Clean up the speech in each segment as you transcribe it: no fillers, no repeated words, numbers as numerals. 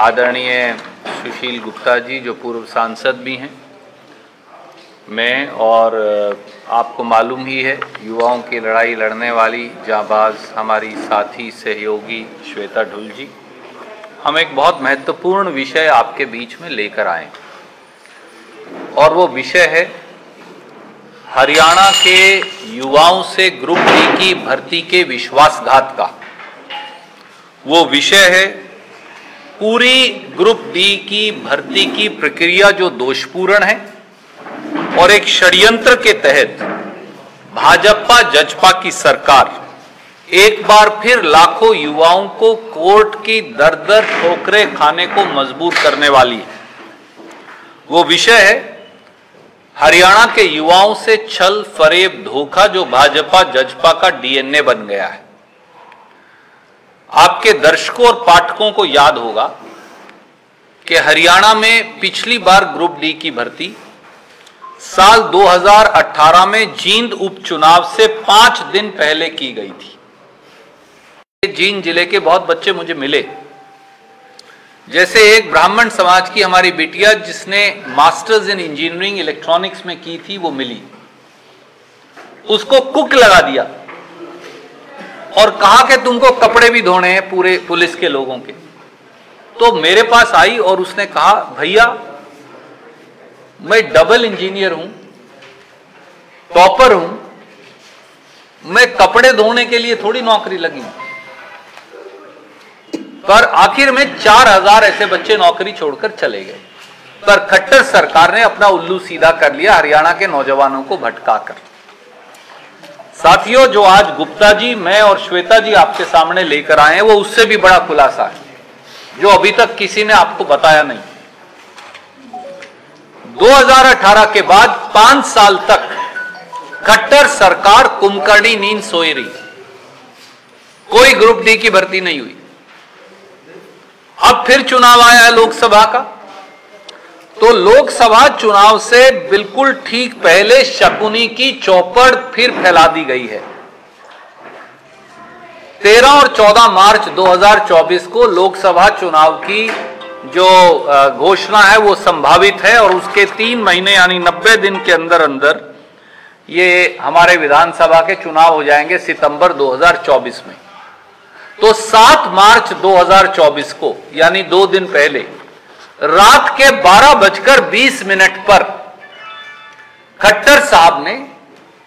आदरणीय सुशील गुप्ता जी जो पूर्व सांसद भी हैं, मैं और आपको मालूम ही है युवाओं की लड़ाई लड़ने वाली जांबाज हमारी साथी सहयोगी श्वेता ढुल जी, हम एक बहुत महत्वपूर्ण विषय आपके बीच में लेकर आए और वो विषय है हरियाणा के युवाओं से ग्रुप डी की भर्ती के विश्वासघात का। वो विषय है पूरी ग्रुप डी की भर्ती की प्रक्रिया जो दोषपूर्ण है और एक षड्यंत्र के तहत भाजपा जजपा की सरकार एक बार फिर लाखों युवाओं को कोर्ट की दर दर ठोकरें खाने को मजबूर करने वाली है। वो विषय है हरियाणा के युवाओं से छल फरेब धोखा जो भाजपा जजपा का डीएनए बन गया है। आपके दर्शकों और पाठकों को याद होगा कि हरियाणा में पिछली बार ग्रुप डी की भर्ती साल 2018 में जींद उपचुनाव से 5 दिन पहले की गई थी। जींद जिले के बहुत बच्चे मुझे मिले, जैसे एक ब्राह्मण समाज की हमारी बिटिया जिसने मास्टर्स इन इंजीनियरिंग इलेक्ट्रॉनिक्स में की थी, वो मिली, उसको कुक लगा दिया और कहा कि तुमको कपड़े भी धोने हैं पूरे पुलिस के लोगों के। तो मेरे पास आई और उसने कहा, भैया मैं डबल इंजीनियर हूं, टॉपर हूं, मैं कपड़े धोने के लिए थोड़ी नौकरी लगी। पर आखिर में 4000 ऐसे बच्चे नौकरी छोड़कर चले गए। पर खट्टर सरकार ने अपना उल्लू सीधा कर लिया हरियाणा के नौजवानों को भटकाकर। साथियों, जो आज गुप्ता जी, मैं और श्वेता जी आपके सामने लेकर आए हैं वो उससे भी बड़ा खुलासा है जो अभी तक किसी ने आपको बताया नहीं। 2018 के बाद 5 साल तक खट्टर सरकार कुंभकर्णी नींद सोई रही, कोई ग्रुप डी की भर्ती नहीं हुई। अब फिर चुनाव आया है लोकसभा का, तो लोकसभा चुनाव से बिल्कुल ठीक पहले शकुनी की चौपड़ फिर फैला दी गई है। 13 और 14 मार्च 2024 को लोकसभा चुनाव की जो घोषणा है वो संभावित है और उसके 3 महीने यानी 90 दिन के अंदर अंदर ये हमारे विधानसभा के चुनाव हो जाएंगे सितंबर 2024 में। तो 7 मार्च 2024 को यानी 2 दिन पहले रात के 12:20 पर खट्टर साहब ने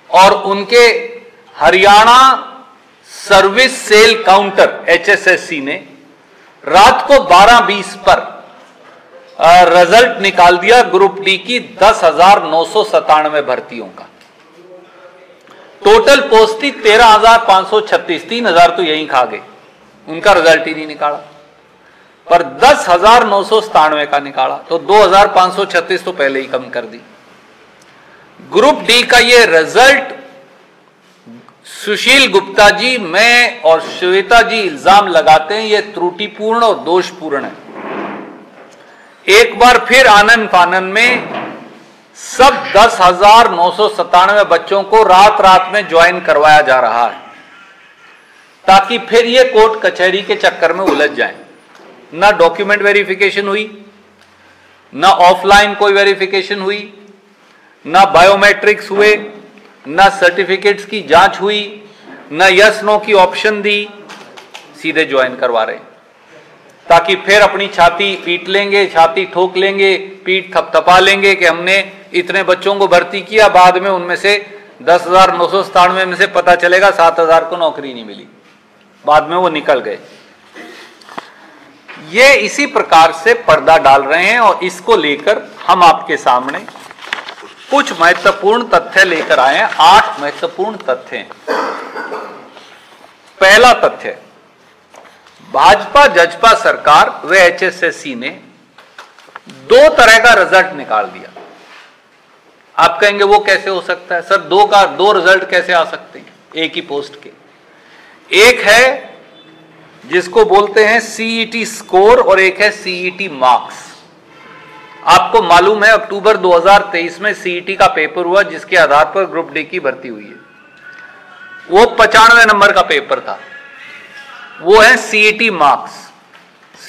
और उनके Haryana service cell counter HSSC ने रात को 12:20 पर रिजल्ट निकाल दिया ग्रुप डी की 10,997 भर्तियों का। टोटल पोस्ट थी 13,536, 3,000 तो यहीं खा गए, उनका रिजल्ट ही नहीं निकाला। पर 10,997 का निकाला, तो 2,536 तो पहले ही कम कर दी। ग्रुप डी का ये रिजल्ट सुशील गुप्ता जी, मैं और श्वेता जी इल्जाम लगाते हैं ये त्रुटिपूर्ण और दोषपूर्ण है। एक बार फिर आनन फानन में सब 10,997 बच्चों को रात रात में ज्वाइन करवाया जा रहा है ताकि फिर ये कोर्ट कचहरी के चक्कर में उलझ जाएं। ना डॉक्यूमेंट वेरिफिकेशन हुई, ना ऑफलाइन कोई वेरिफिकेशन हुई, ना बायोमेट्रिक्स हुए, ना सर्टिफिकेट्स की जांच हुई, ना यस नो की ऑप्शन दी, सीधे ज्वाइन करवा रहे ताकि फिर अपनी छाती पीट लेंगे, छाती ठोक लेंगे, पीठ थपथपा लेंगे कि हमने इतने बच्चों को भर्ती किया, बाद में उनमें से 10,997 में से पता चलेगा 7,000 को नौकरी नहीं मिली, बाद में वो निकल गए। ये इसी प्रकार से पर्दा डाल रहे हैं और इसको लेकर हम आपके सामने कुछ महत्वपूर्ण तथ्य लेकर आए हैं। 8 महत्वपूर्ण तथ्य हैं। पहला तथ्य, भाजपा जजपा सरकार व HSSC ने 2 तरह का रिजल्ट निकाल दिया। आप कहेंगे वो कैसे हो सकता है सर, 2 रिजल्ट कैसे आ सकते हैं एक ही पोस्ट के? एक है जिसको बोलते हैं CET स्कोर और एक है CET मार्क्स। आपको मालूम है अक्टूबर 2023 में CET का पेपर हुआ जिसके आधार पर ग्रुप डी की भर्ती हुई है। वो 95 नंबर का पेपर था, वो है CET मार्क्स।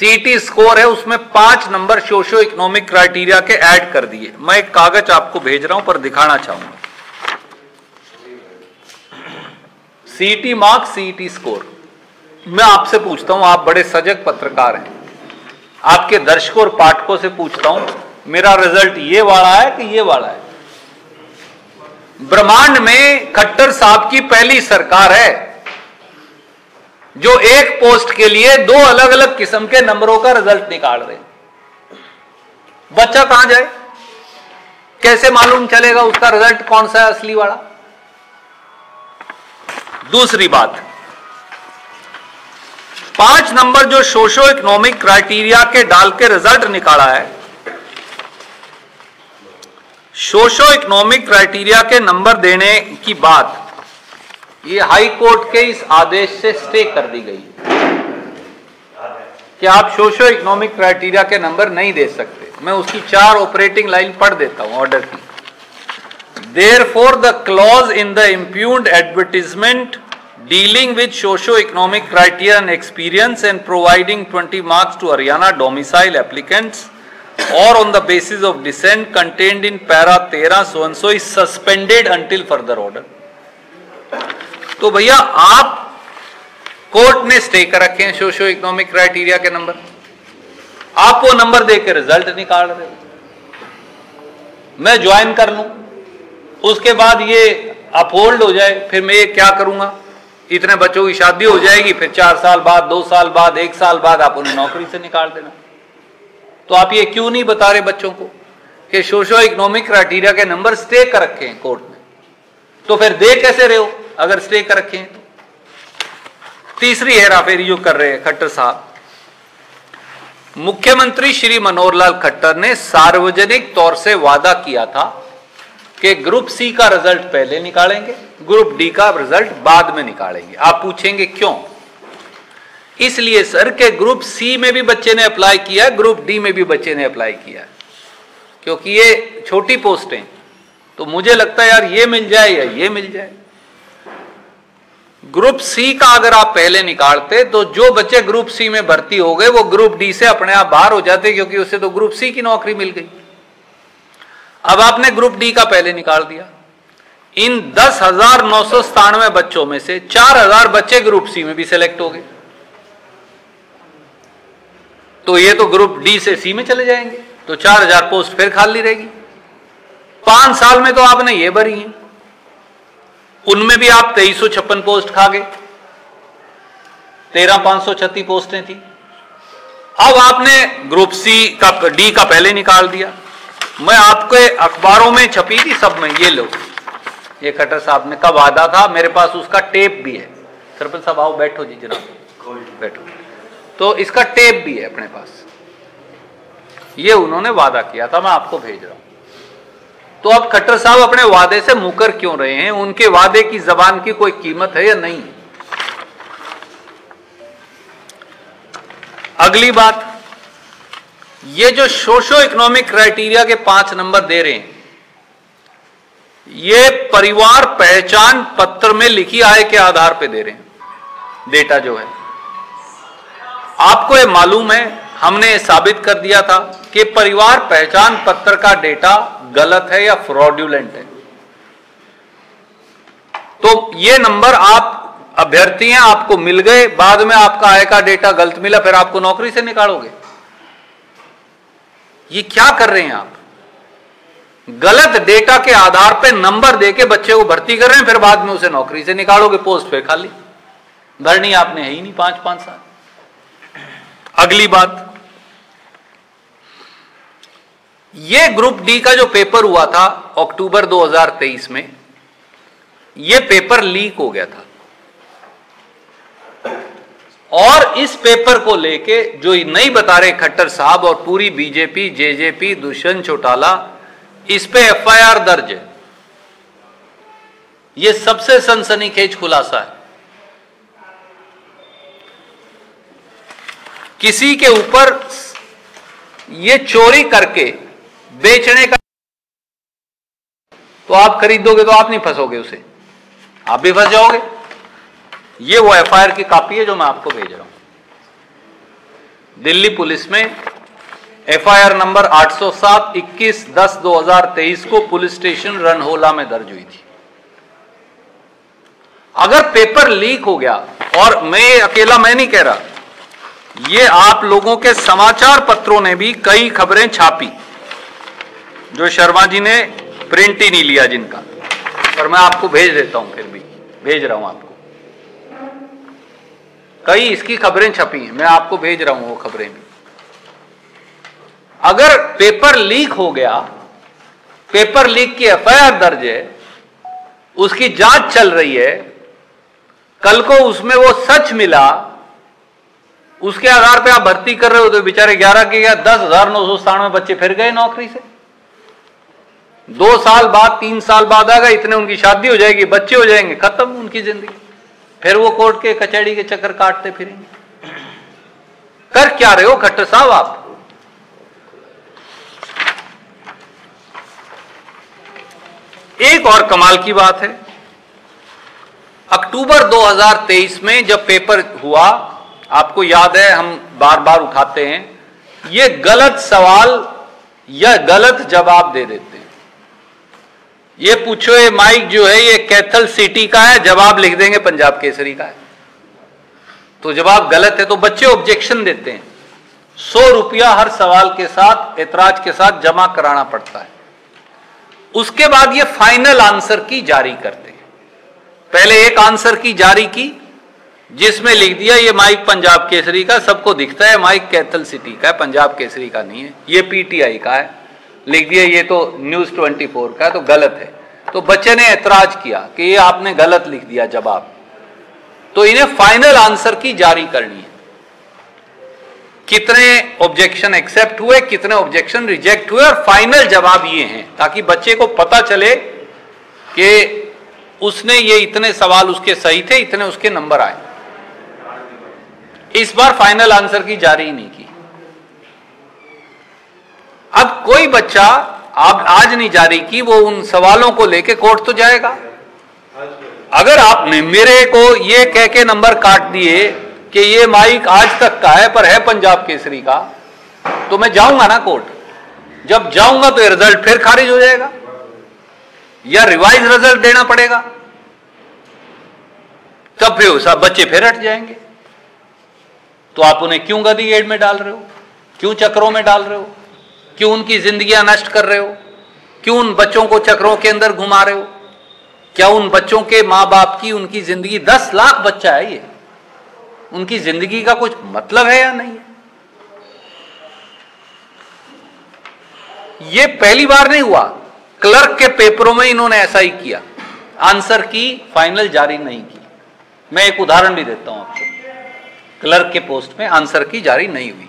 सीटी स्कोर है, उसमें 5 नंबर सोशो इकोनॉमिक क्राइटेरिया के ऐड कर दिए। मैं एक कागज आपको भेज रहा हूं पर दिखाना चाहूंगा। सीटी मार्क्स, सीटी स्कोर। मैं आपसे पूछता हूं, आप बड़े सजग पत्रकार हैं, आपके दर्शकों और पाठकों से पूछता हूं, मेरा रिजल्ट ये वाला है कि ये वाला है? ब्रह्मांड में खट्टर साहब की पहली सरकार है जो एक पोस्ट के लिए 2 अलग अलग किस्म के नंबरों का रिजल्ट निकाल रहे। बच्चा कहां जाए? कैसे मालूम चलेगा उसका रिजल्ट कौन सा है असली वाला? दूसरी बात, 5 नंबर जो सोशो इकोनॉमिक क्राइटेरिया के डाल के रिजल्ट निकाला है, सोशो इकोनॉमिक क्राइटेरिया के नंबर देने की बात ये हाई कोर्ट के इस आदेश से स्टे कर दी गई कि आप सोशो इकोनॉमिक क्राइटेरिया के नंबर नहीं दे सकते। मैं उसकी 4 ऑपरेटिंग लाइन पढ़ देता हूं ऑर्डर की। Therefore, the clause in the impugned advertisement dealing with socio-economic criteria and experience and providing 20 marks to Haryana domicile applicants or on the basis of descent contained in para 13 so and so is suspended until further order। तो भैया आप court ने stay कर रखे हैं socio economic criteria के number, आप वो नंबर देकर रिजल्ट निकाल रहे हो। मैं ज्वाइन कर लूं, उसके बाद ये अपहोल्ड हो जाए, फिर मैं ये क्या करूंगा? इतने बच्चों की शादी हो जाएगी, फिर 4 साल बाद, 2 साल बाद, 1 साल बाद आप उन्हें नौकरी से निकाल देना। तो आप ये क्यों नहीं बता रहे बच्चों को कि सोशो इकोनॉमिक क्राइटेरिया के नंबर स्टे कर रखे हैं कोर्ट में? तो फिर दे कैसे रहे हो अगर स्टे कर रखे हैं? तो तीसरी हेराफेरी जो कर रहे हैं खट्टर साहब, मुख्यमंत्री श्री मनोहर लाल खट्टर ने सार्वजनिक तौर से वादा किया था कि ग्रुप सी का रिजल्ट पहले निकालेंगे, ग्रुप डी का रिजल्ट बाद में निकालेंगे। आप पूछेंगे क्यों? इसलिए सर कि ग्रुप सी में भी बच्चे ने अप्लाई किया है, ग्रुप डी में भी बच्चे ने अप्लाई किया है, क्योंकि ये छोटी पोस्टें, तो मुझे लगता है यार ये मिल जाए या ये मिल जाए। ग्रुप सी का अगर आप पहले निकालते तो जो बच्चे ग्रुप सी में भर्ती हो गए वो ग्रुप डी से अपने आप बाहर हो जाते, क्योंकि उससे तो ग्रुप सी की नौकरी मिल गई। अब आपने ग्रुप डी का पहले निकाल दिया। इन 10,997 बच्चों में से 4,000 बच्चे ग्रुप सी में भी सिलेक्ट हो गए, तो ये तो ग्रुप डी से सी में चले जाएंगे, तो 4,000 पोस्ट फिर खाली रहेगी। 5 साल में तो आपने ये भरी है, उनमें भी आप 2356 पोस्ट खा गए, 13,536 पोस्टें थी। अब आपने ग्रुप सी का डी का पहले निकाल दिया। मैं आपके अखबारों में छपी थी सब में, ये लो, ये खट्टर साहब ने कब वादा था, मेरे पास उसका टेप भी है। सरपंच साहब आओ, बैठो जी जनाब, बैठो। तो इसका टेप भी है अपने पास, ये उन्होंने वादा किया था, मैं आपको भेज रहा हूं। तो अब खट्टर साहब अपने वादे से मुकर क्यों रहे हैं? उनके वादे की जबान की कोई कीमत है या नहीं? अगली बात, ये जो सोशो इकोनॉमिक क्राइटेरिया के 5 नंबर दे रहे हैं, ये परिवार पहचान पत्र में लिखी आय के आधार पे दे रहे हैं। डेटा जो है, आपको ये मालूम है, हमने ये साबित कर दिया था कि परिवार पहचान पत्र का डेटा गलत है या फ्रॉड्यूलेंट है। तो ये नंबर आप अभ्यर्थी हैं, आपको मिल गए, बाद में आपका आय का डेटा गलत मिला, फिर आपको नौकरी से निकालोगे? ये क्या कर रहे हैं आप? गलत डेटा के आधार पे नंबर देके बच्चे को भर्ती कर रहे हैं, फिर बाद में उसे नौकरी से निकालोगे, पोस्ट फिर खाली। भरनी आपने है ही नहीं 5-5 साल। अगली बात, ये ग्रुप डी का जो पेपर हुआ था अक्टूबर 2023 में, ये पेपर लीक हो गया था, और इस पेपर को लेके जो नहीं बता रहे खट्टर साहब और पूरी बीजेपी, जेजेपी, दुष्यंत चौटाला, इस पे एफआईआर दर्ज है। ये सबसे सनसनीखेज खुलासा है। किसी के ऊपर ये चोरी करके बेचने का, तो आप खरीदोगे तो आप नहीं फंसोगे उसे, आप भी फंस जाओगे। ये वो एफआईआर की कॉपी है जो मैं आपको भेज रहा हूं। दिल्ली पुलिस में FIR नंबर 807 21/10/2023 को पुलिस स्टेशन रनहोला में दर्ज हुई थी। अगर पेपर लीक हो गया, और मैं अकेला मैं नहीं कह रहा, ये आप लोगों के समाचार पत्रों ने भी कई खबरें छापी, जो शर्मा जी ने प्रिंट ही नहीं लिया जिनका, पर मैं आपको भेज देता हूं, फिर भी भेज रहा हूं आपको। कई इसकी खबरें छपी हैं, मैं आपको भेज रहा हूं वो खबरें भी। अगर पेपर लीक हो गया, पेपर लीक की FIR दर्ज है, उसकी जांच चल रही है, कल को उसमें वो सच मिला, उसके आधार पे आप भर्ती कर रहे हो, तो बेचारे 11 के 10,997 बच्चे फिर गए नौकरी से। 2 साल बाद 3 साल बाद आ गए, इतने उनकी शादी हो जाएगी, बच्चे हो जाएंगे, खत्म उनकी जिंदगी। फिर वो कोर्ट के कचहरी के चक्कर काटते फिरेंगे। कर क्या रहे हो खट्टर साहब आप? एक और कमाल की बात है, अक्टूबर 2023 में जब पेपर हुआ, आपको याद है हम बार बार उठाते हैं, ये गलत सवाल या गलत जवाब दे देते हैं। ये पूछो ये माइक जो है ये कैथल सिटी का है, जवाब लिख देंगे पंजाब केसरी का है, तो जवाब गलत है, तो बच्चे ऑब्जेक्शन देते हैं। 100 रुपया हर सवाल के साथ एतराज के साथ जमा कराना पड़ता है। उसके बाद ये फाइनल आंसर की जारी करते हैं। पहले एक आंसर की जारी की जिसमें लिख दिया ये माइक पंजाब केसरी का, सबको दिखता है माइक कैथल सिटी का है, पंजाब केसरी का नहीं है, ये PTI का है, लिख दिया ये तो न्यूज 24 का है, तो गलत है। तो बच्चे ने एतराज किया कि ये आपने गलत लिख दिया जवाब, तो इन्हें फाइनल आंसर की जारी करनी है। कितने ऑब्जेक्शन एक्सेप्ट हुए, कितने ऑब्जेक्शन रिजेक्ट हुए, और फाइनल जवाब ये हैं, ताकि बच्चे को पता चले कि उसने ये इतने सवाल उसके सही थे, इतने उसके नंबर आए। इस बार फाइनल आंसर की जारी नहीं की। अब कोई बच्चा आप आज नहीं जारी की, वो उन सवालों को लेके कोर्ट तो जाएगा। अगर आपने मेरे को ये कह के नंबर काट दिए कि ये माइक आज तक का है पर है पंजाब केसरी का, तो मैं जाऊंगा ना कोर्ट। जब जाऊंगा तो ये रिजल्ट फिर खारिज हो जाएगा या रिवाइज रिजल्ट देना पड़ेगा, तब फिर सब बच्चे फिर हट जाएंगे। तो आप उन्हें क्यों गधी गेड़ में डाल रहे हो, क्यों चक्रों में डाल रहे हो, क्यों उनकी जिंदगियां नष्ट कर रहे हो, क्यों उन बच्चों को चक्रों के अंदर घुमा रहे हो? क्या उन बच्चों के मां बाप की उनकी जिंदगी, 10 लाख बच्चा है ये, उनकी जिंदगी का कुछ मतलब है या नहीं है? ये पहली बार नहीं हुआ, क्लर्क के पेपरों में इन्होंने ऐसा ही किया, आंसर की फाइनल जारी नहीं की। मैं एक उदाहरण भी देता हूं आपको, क्लर्क के पोस्ट में आंसर की जारी नहीं हुई,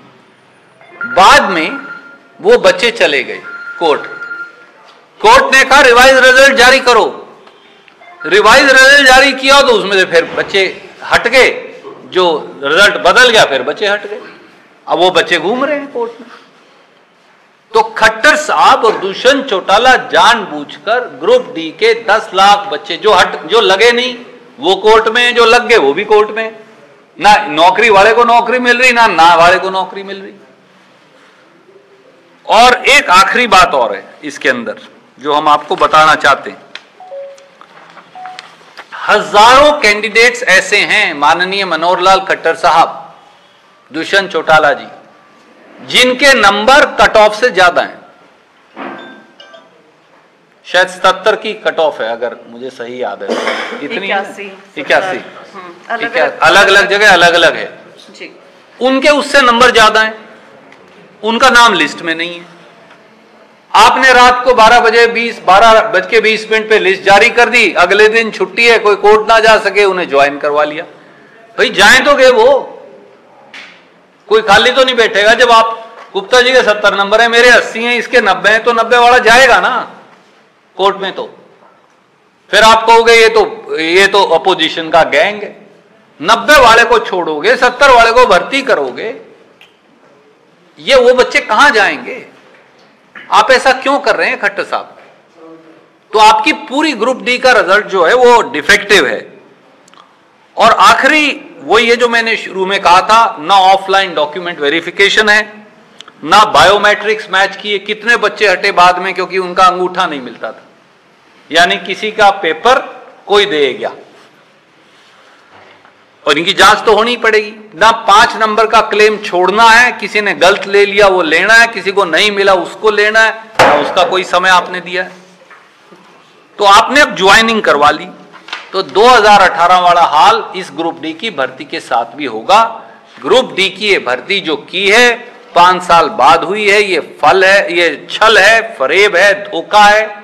बाद में वो बच्चे चले गए कोर्ट ने कहा रिवाइज रिजल्ट जारी करो। रिवाइज रिजल्ट जारी किया तो उसमें से फिर बच्चे हट गए, जो रिजल्ट बदल गया फिर बच्चे हट गए। अब वो बच्चे घूम रहे हैं कोर्ट में। तो खट्टर साहब और दुष्यंत चौटाला जानबूझकर ग्रुप डी के 10 लाख बच्चे जो लगे नहीं वो कोर्ट में, जो लग गए वो भी कोर्ट में। ना नौकरी वाले को नौकरी मिल रही, ना वाले को नौकरी मिल रही। और एक आखिरी बात और है इसके अंदर जो हम आपको बताना चाहते हैं, हजारों कैंडिडेट्स ऐसे हैं माननीय मनोहर लाल खट्टर साहब, दुष्यंत चौटाला जी, जिनके नंबर कट ऑफ से ज्यादा हैं। शायद 77 की कट ऑफ है अगर मुझे सही याद है, इतनी 81 अलग अलग जगह अलग अलग है जी। उनके उससे नंबर ज्यादा हैं, उनका नाम लिस्ट में नहीं है। आपने रात को 12:20 पे लिस्ट जारी कर दी, अगले दिन छुट्टी है, कोई कोर्ट ना जा सके, उन्हें ज्वाइन करवा लिया। भाई जाए तो गए वो, कोई खाली तो नहीं बैठेगा। जब आप गुप्ता जी के 70 नंबर है, मेरे 80 हैं, इसके 90 हैं, तो 90 वाला जाएगा ना कोर्ट में। तो फिर आप कहोगे ये तो अपोजिशन का गैंग है, 90 वाले को छोड़ोगे, 70 वाले को भर्ती करोगे, ये वो बच्चे कहां जाएंगे? आप ऐसा क्यों कर रहे हैं खट्टर साहब? तो आपकी पूरी ग्रुप डी का रिजल्ट जो है वो डिफेक्टिव है। और आखिरी वो ये जो मैंने शुरू में कहा था, ना ऑफलाइन डॉक्यूमेंट वेरिफिकेशन है, ना बायोमेट्रिक्स मैच किए। कितने बच्चे हटे बाद में क्योंकि उनका अंगूठा नहीं मिलता था, यानी किसी का पेपर कोई दे गया, और इनकी जांच तो होनी पड़ेगी। ना 5 नंबर का क्लेम छोड़ना है, किसी ने गलत ले लिया वो लेना है, किसी को नहीं मिला उसको लेना है, ना उसका कोई समय आपने दिया है। तो आपने अब ज्वाइनिंग करवा ली, तो 2018 वाला हाल इस ग्रुप डी की भर्ती के साथ भी होगा। ग्रुप डी की ये भर्ती जो की है 5 साल बाद हुई है, ये फल है, ये छल है, फरेब है, धोखा है,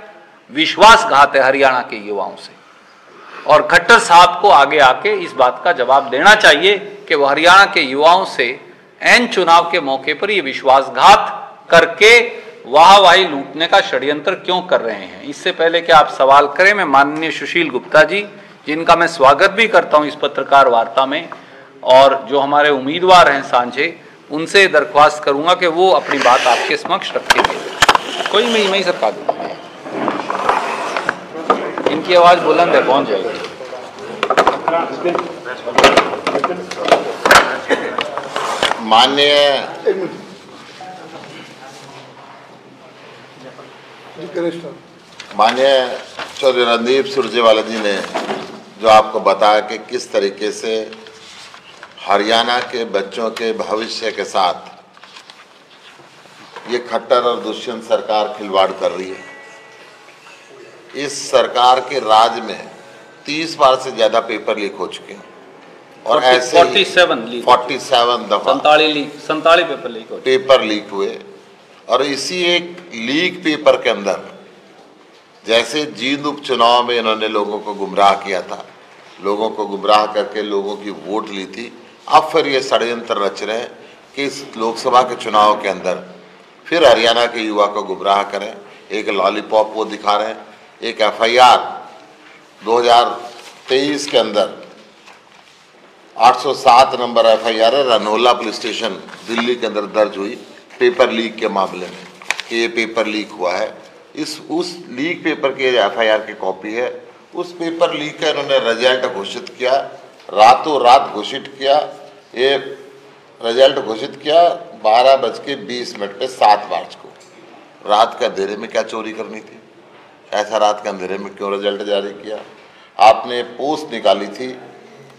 विश्वासघात है हरियाणा के युवाओं से। और खट्टर साहब को आगे आके इस बात का जवाब देना चाहिए कि वो हरियाणा के युवाओं से एन चुनाव के मौके पर ये विश्वासघात करके वाहवाही लूटने का षड्यंत्र क्यों कर रहे हैं। इससे पहले कि आप सवाल करें, मैं माननीय सुशील गुप्ता जी, जिनका मैं स्वागत भी करता हूं इस पत्रकार वार्ता में, और जो हमारे उम्मीदवार हैं सांझे, उनसे दरख्वास्त करूंगा कि वो अपनी बात आपके समक्ष रखेंगे। कोई मैं ही सरका दूंगा, इनकी आवाज बुलंद है, पहुंच जाएगी। माननीय चौधरी रणदीप सुरजेवाला जी ने जो आपको बताया कि किस तरीके से हरियाणा के बच्चों के भविष्य के साथ ये खट्टर और दुष्यंत सरकार खिलवाड़ कर रही है। इस सरकार के राज में 30 बार से ज्यादा पेपर लीक हो चुके हैं, और ऐसे 47 दफा 47 पेपर लीक हुए। और इसी एक लीक पेपर के अंदर जैसे जींद उपचुनाव में इन्होंने लोगों को गुमराह किया था, लोगों को गुमराह करके लोगों की वोट ली थी, अब फिर ये षड्यंत्र रच रहे हैं कि इस लोकसभा के चुनाव के अंदर फिर हरियाणा के युवा को गुमराह करें। एक लॉलीपॉप वो दिखा रहे हैं। एक FIR 2023 के अंदर 807 नंबर FIR है, रनोला पुलिस स्टेशन दिल्ली के अंदर दर्ज हुई पेपर लीक के मामले में कि ये पेपर लीक हुआ है। उस लीक पेपर के FIR की कॉपी है। उस पेपर लीक का इन्होंने रिजल्ट घोषित किया, रातों रात घोषित किया। ये रिजल्ट घोषित किया 12:20 पे 7 मार्च को। रात के अंधेरे में क्या चोरी करनी थी? ऐसा रात के अंधेरे में क्यों रिजल्ट जारी किया? आपने पोस्ट निकाली थी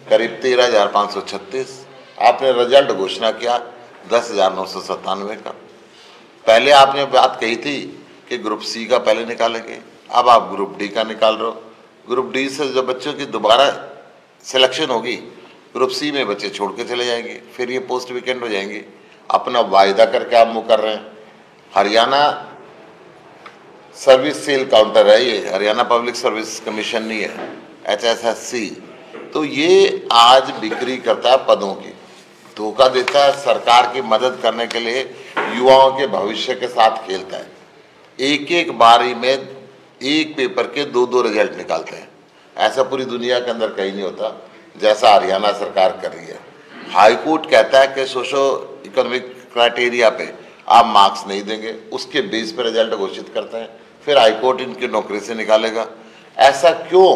करीब 13,536, आपने रिजल्ट घोषणा किया 10,997 का। पहले आपने बात कही थी कि ग्रुप सी का पहले निकालेंगे, अब आप ग्रुप डी का निकाल रहे हो। ग्रुप डी से जब बच्चों की दोबारा सिलेक्शन होगी, ग्रुप सी में बच्चे छोड़ के चले जाएंगे, फिर ये पोस्ट वेकेंट हो जाएंगे। अपना वायदा करके आप मुँह कर रहे हैं। हरियाणा सर्विस सेल काउंटर है ये, हरियाणा पब्लिक सर्विस कमीशन नहीं है, HSSC। तो ये आज बिक्री करता है पदों की, धोखा देता है, सरकार की मदद करने के लिए युवाओं के भविष्य के साथ खेलता है। एक एक बारी में एक पेपर के 2-2 रिजल्ट निकालते हैं। ऐसा पूरी दुनिया के अंदर कहीं नहीं होता जैसा हरियाणा सरकार कर रही है। हाई कोर्ट कहता है कि सोशो इकोनॉमिक क्राइटेरिया पे आप मार्क्स नहीं देंगे, उसके बेस पर रिजल्ट घोषित करते हैं, फिर हाई कोर्ट इनकी नौकरी से निकालेगा। ऐसा क्यों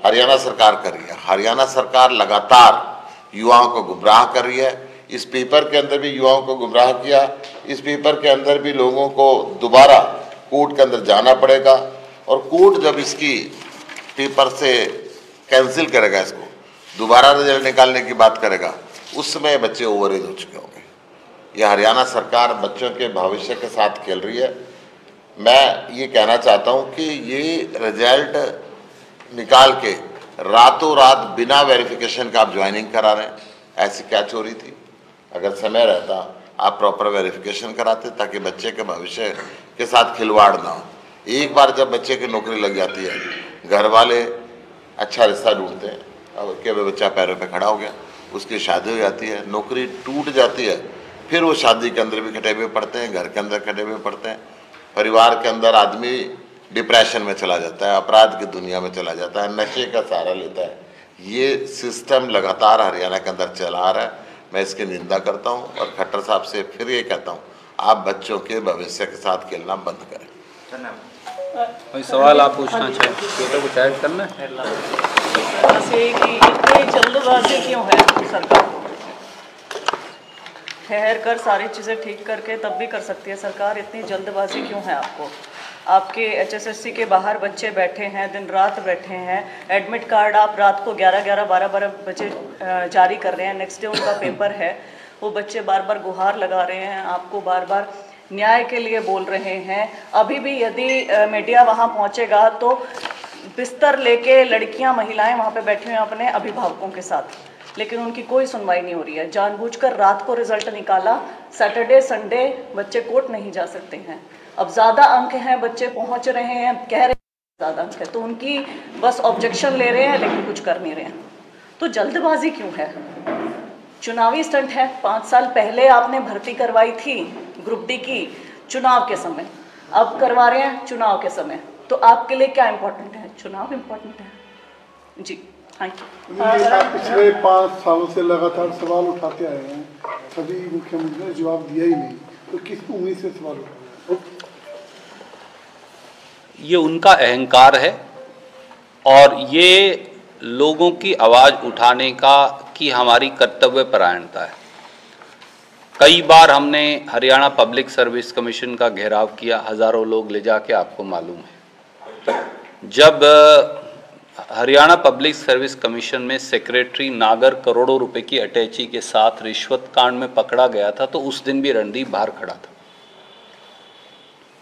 हरियाणा सरकार कर रही है? हरियाणा सरकार लगातार युवाओं को गुमराह कर रही है। इस पेपर के अंदर भी युवाओं को गुमराह किया, इस पेपर के अंदर भी लोगों को दोबारा कोर्ट के अंदर जाना पड़ेगा, और कोर्ट जब इसकी पेपर से कैंसिल करेगा, इसको दोबारा रिजल्ट निकालने की बात करेगा, उस समय बच्चे ओवरेज हो चुके होंगे। यह हरियाणा सरकार बच्चों के भविष्य के साथ खेल रही है। मैं ये कहना चाहता हूँ कि ये रिजल्ट निकाल के रातों रात बिना वेरिफिकेशन का आप ज्वाइनिंग करा रहे हैं। ऐसी क्या चोरी थी? अगर समय रहता आप प्रॉपर वेरिफिकेशन कराते ताकि बच्चे के भविष्य के साथ खिलवाड़ ना हो। एक बार जब बच्चे की नौकरी लग जाती है, घर वाले अच्छा रिश्ता ढूंढते हैं, अब क्या बच्चा पैरों पे खड़ा हो गया, उसकी शादी हो जाती है, नौकरी टूट जाती है, फिर वो शादी के अंदर भी खटे हुए पड़ते हैं, घर के अंदर खटे हुए पड़ते हैं, परिवार के अंदर आदमी डिप्रेशन में चला जाता है, अपराध की दुनिया में चला जाता है, नशे का सहारा लेता है। ये सिस्टम लगातार हरियाणा के अंदर चला आ रहा है। मैं इसकी निंदा करता हूँ और खट्टर साहब से फिर ये कहता हूँ, आप बच्चों के भविष्य के साथ खेलना बंद करें। कोई सवाल आप पूछना चाहें? कुछ ऐड करना है? बस यही कि इतनी जल्दबाजी क्यों है सरकार को? ठहर कर सारी चीज़ें ठीक करके तब भी कर सकती है सरकार। इतनी जल्दबाजी क्यों है आपको? आपके HSSC के बाहर बच्चे बैठे हैं, दिन रात बैठे हैं। एडमिट कार्ड आप रात को 11-11, 12-12 बजे जारी कर रहे हैं। नेक्स्ट डे उनका पेपर है। वो बच्चे बार बार गुहार लगा रहे हैं, आपको बार बार न्याय के लिए बोल रहे हैं। अभी भी यदि मीडिया वहाँ पहुँचेगा तो बिस्तर लेके लड़कियां, महिलाएं वहाँ पे बैठी हुई हैं अपने अभिभावकों के साथ, लेकिन उनकी कोई सुनवाई नहीं हो रही है। जानबूझकर रात को रिजल्ट निकाला, सैटरडे संडे बच्चे कोर्ट नहीं जा सकते हैं। अब ज़्यादा अंक हैं, बच्चे पहुँच रहे हैं, कह रहे हैं ज़्यादा अंक है, तो उनकी बस ऑब्जेक्शन ले रहे हैं लेकिन कुछ कर नहीं रहे हैं। तो जल्दबाजी क्यों है? चुनावी स्टंट है। 5 साल पहले आपने भर्ती करवाई थी ग्रुप डी की चुनाव के समय, अब करवा रहे हैं चुनाव के समय। तो आपके लिए क्या इम्पोर्टेंट है? चुनाव इम्पोर्टेंट है जी। Thank you. पिछले 5 सालों से लगातार सवाल उठाते आए हैं, कभी मुख्यमंत्री ने जवाब दिया ही नहीं, तो किस उम्मीद से सवाल उठाए? ये उनका अहंकार है और ये लोगों की आवाज़ उठाने की हमारी कर्तव्य परायणता है। कई बार हमने हरियाणा पब्लिक सर्विस कमीशन का घेराव किया, हज़ारों लोग ले जाके, आपको मालूम है। जब हरियाणा पब्लिक सर्विस कमीशन में सेक्रेटरी नागर करोड़ों रुपए की अटैची के साथ रिश्वत कांड में पकड़ा गया था, तो उस दिन भी रणदीप बाहर खड़ा था।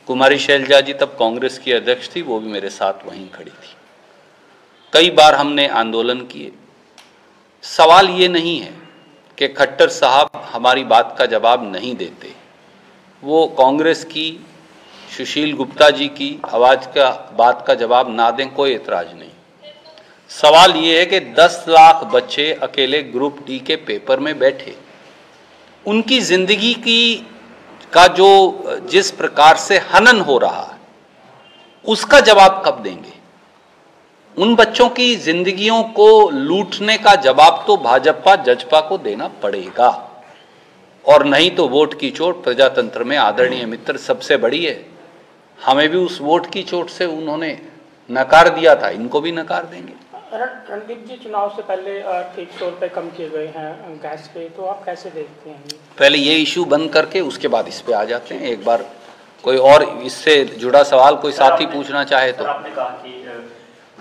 कुमारी शैलजा जी तब कांग्रेस की अध्यक्ष थी, वो भी मेरे साथ वहीं खड़ी थी। कई बार हमने आंदोलन किए। सवाल ये नहीं है कि खट्टर साहब हमारी बात का जवाब नहीं देते, वो कांग्रेस की सुशील गुप्ता जी की बात का जवाब ना दें, कोई एतराज नहीं। सवाल ये है कि 10 लाख बच्चे अकेले ग्रुप डी के पेपर में बैठे, उनकी जिंदगी का जो जिस प्रकार से हनन हो रहा है, उसका जवाब कब देंगे? उन बच्चों की जिंदगियों को लूटने का जवाब तो भाजपा जजपा को देना पड़ेगा, और नहीं तो वोट की चोट प्रजातंत्र में आदरणीय मित्र सबसे बड़ी है। हमें भी उस वोट की चोट से उन्होंने नकार दिया था, इनको भी नकार देंगे। रणदीप जी, चुनाव से पहले 100 रुपये कम किए गए हैं गैस पे, तो आप कैसे देखते हैं? पहले ये इशू बंद करके उसके बाद इस पे आ जाते हैं। एक बार कोई और इससे जुड़ा सवाल कोई साथी पूछना चाहे तो। आपने कहा कि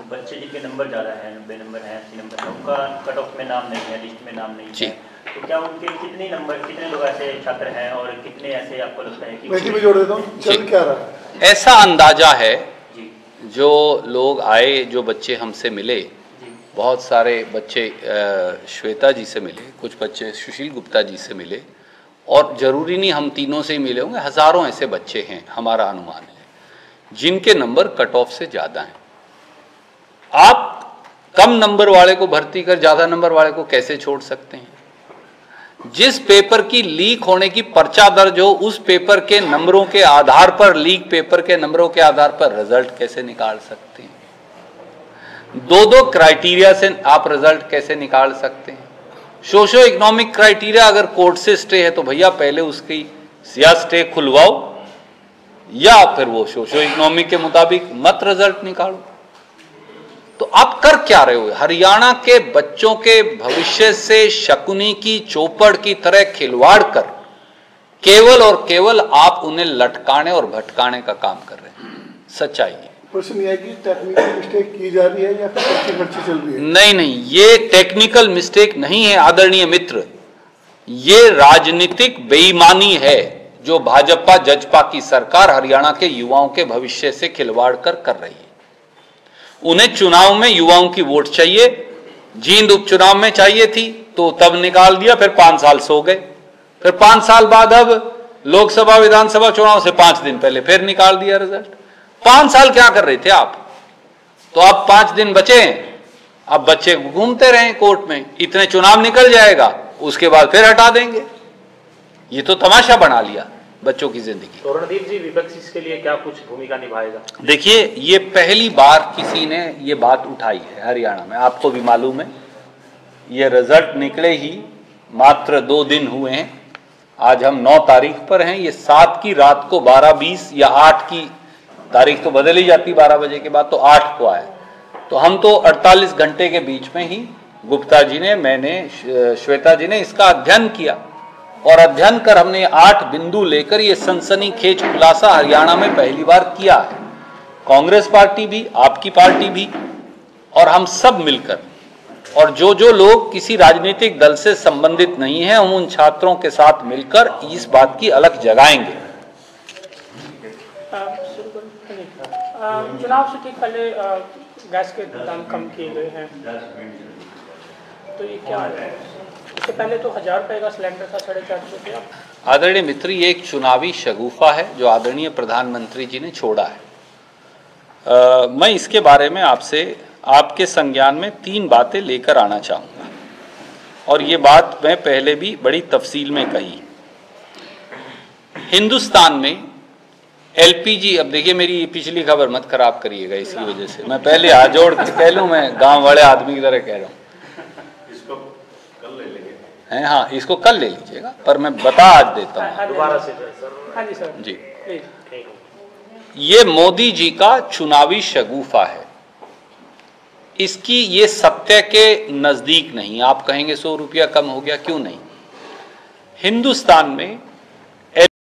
बच्चे जिनके नंबर ज़्यादा हैं, 90 नंबर हैं, 80 नंबर है, उनका कट ऑफ में नाम नहीं है, लिस्ट में नाम नहीं है, तो क्या उनके कितने लोग ऐसे छात्र हैं और कितने ऐसे आपको लगता है कि मैं जोड़ देता हूं, चल क्या रहा है? ऐसा अंदाजा है जो लोग आए, जो बच्चे हमसे मिले, बहुत सारे बच्चे श्वेता जी से मिले, कुछ बच्चे सुशील गुप्ता जी से मिले, और जरूरी नहीं हम तीनों से ही मिले होंगे, हजारों ऐसे बच्चे हैं, हमारा अनुमान है, जिनके नंबर कट ऑफ से ज़्यादा हैं। आप कम नंबर वाले को भर्ती कर ज़्यादा नंबर वाले को कैसे छोड़ सकते हैं? जिस पेपर की लीक होने की पर्चा दर्ज हो, उस पेपर के नंबरों के आधार पर, लीक पेपर के नंबरों के आधार पर रिजल्ट कैसे निकाल सकते हैं? 2-2 क्राइटेरिया से आप रिजल्ट कैसे निकाल सकते हैं? सोशो इकोनॉमिक क्राइटेरिया अगर कोर्ट से स्टे है तो भैया पहले उसकी या स्टे खुलवाओ या फिर वो सोशो इकोनॉमिक के मुताबिक मत रिजल्ट निकालो। तो आप कर क्या रहे हो? हरियाणा के बच्चों के भविष्य से शकुनी की चौपड़ की तरह खिलवाड़ कर केवल और केवल आप उन्हें लटकाने और भटकाने का काम कर रहे हैं। सच्चाई है। प्रश्न यह है कि टेक्निकल मिस्टेक की जा रही है या फिर पर्ची चल रही है? नहीं, ये टेक्निकल मिस्टेक नहीं है आदरणीय मित्र, ये राजनीतिक बेईमानी है जो भाजपा जजपा की सरकार हरियाणा के युवाओं के भविष्य से खिलवाड़ कर रही है। उन्हें चुनाव में युवाओं की वोट चाहिए, जींद उपचुनाव में चाहिए थी तो तब निकाल दिया, फिर 5 साल सो गए, फिर 5 साल बाद अब लोकसभा विधानसभा चुनाव से 5 दिन पहले फिर निकाल दिया रिजल्ट। 5 साल क्या कर रहे थे आप? तो अब 5 दिन बचे, अब बच्चे घूमते रहे कोर्ट में, इतने चुनाव निकल जाएगा, उसके बाद फिर हटा देंगे। ये तो तमाशा बना लिया बच्चों की जिंदगी। तो रणदीप जी, विपक्ष इसके लिए क्या कुछ भूमिका निभाएगा? देखिए, ये पहली बार किसी ने ये बात उठाई है हरियाणा में, आपको भी मालूम है। ये रिजल्ट निकले ही मात्र 2 दिन हुए हैं, आज हम 9 तारीख पर हैं, ये 7 की रात को 12:20 या 8 की तारीख तो बदल ही जाती 12 बजे के बाद, तो 8 को आया। तो हम तो 48 घंटे के बीच में ही गुप्ता जी ने, मैंने, श्वेता जी ने इसका अध्ययन किया और अध्ययन कर हमने 8 बिंदु लेकर ये सनसनीखेज खुलासा हरियाणा में पहली बार किया है। कांग्रेस पार्टी भी, आपकी पार्टी भी और हम सब मिलकर, और जो जो लोग किसी राजनीतिक दल से संबंधित नहीं हैं, हम उन छात्रों के साथ मिलकर इस बात की अलग जगाएंगे। चुनाव से ठीक पहले गैस के दाम कम किए गए हैं, तो ये क्या है? इससे पहले तो 1000 रुपये का सिलेंडर था, 450 रुपया। आदरणीय मित्र, ये एक चुनावी शगुफा है जो आदरणीय प्रधानमंत्री जी ने छोड़ा है। मैं इसके बारे में आपसे, आपके संज्ञान में 3 बातें लेकर आना चाहूँगा और ये बात मैं पहले भी बड़ी तफसील में कही। हिंदुस्तान में एलपीजी, अब देखिए मेरी पिछली खबर मत खराब करिएगा इसकी वजह से, मैं पहले हाथ जोड़ के कह लूँ, मैं गांव वाले आदमी की तरह कह रहा हूँ, इसको कल ले लेंगे। हाँ, इसको कल ले लीजिएगा, पर मैं बता आज देता हूँ दोबारा से सर। हाँ जी सर जी। ये मोदी जी का चुनावी शगुफा है, इसकी ये सत्य के नजदीक नहीं। आप कहेंगे 100 रुपया कम हो गया, क्यों नहीं। हिंदुस्तान में